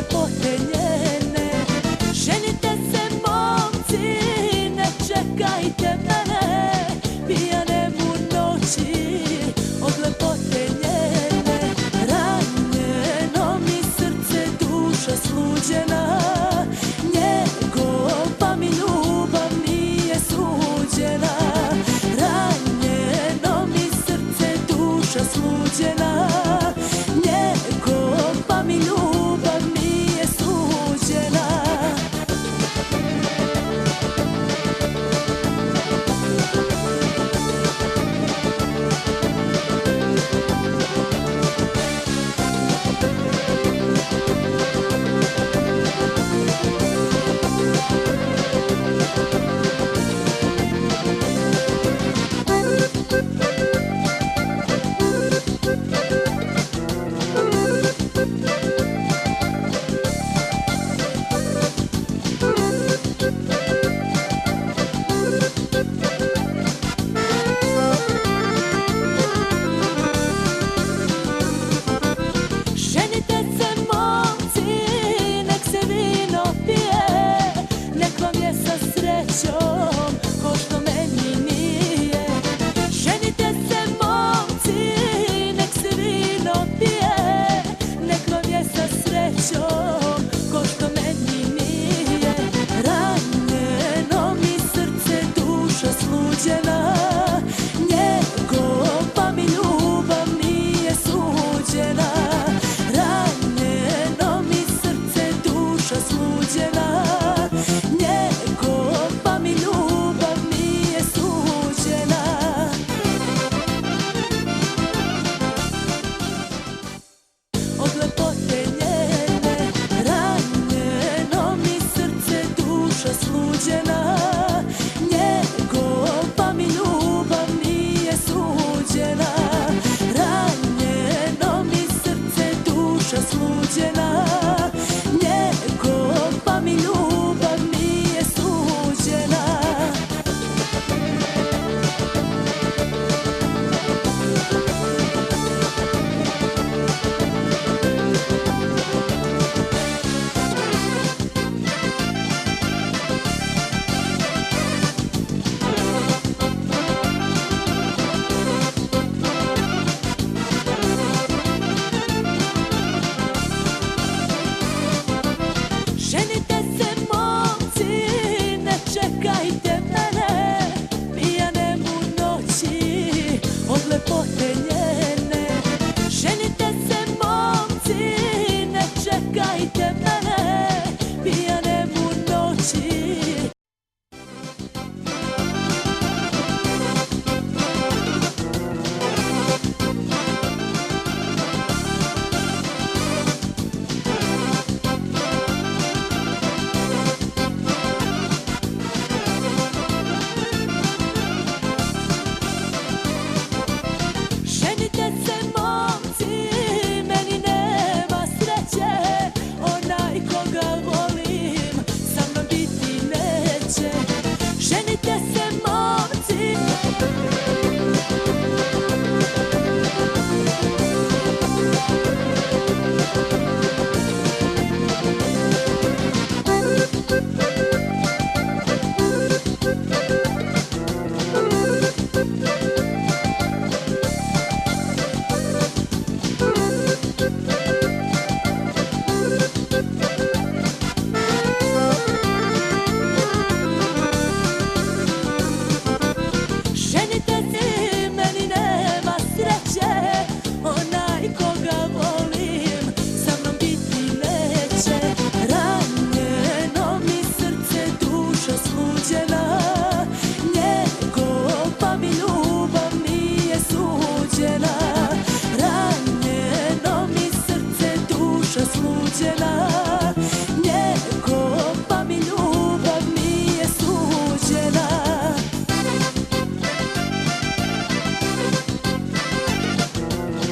lepote njene. Ženite se momci, ne čekajte mene, pijane mu noći od lepote njene. Ranjeno mi srce, duša sluđena, njegova mi ljubav nije suđena. Ranjeno mi srce, duša sluđena, njegova mi ljubav nije suđena. Ko što meni nije. Ženite se momci, nek se vino pije, nek vam je sa srećom ko što meni nije. Ranjeno mi srce, duša sluđena, njegova mi ljubav nije suđena. Ranjeno mi srce, duša sluđena, njegova mi ljubav nije suđena. Od lepote njene, ranjeno mi srce, duša sluđena.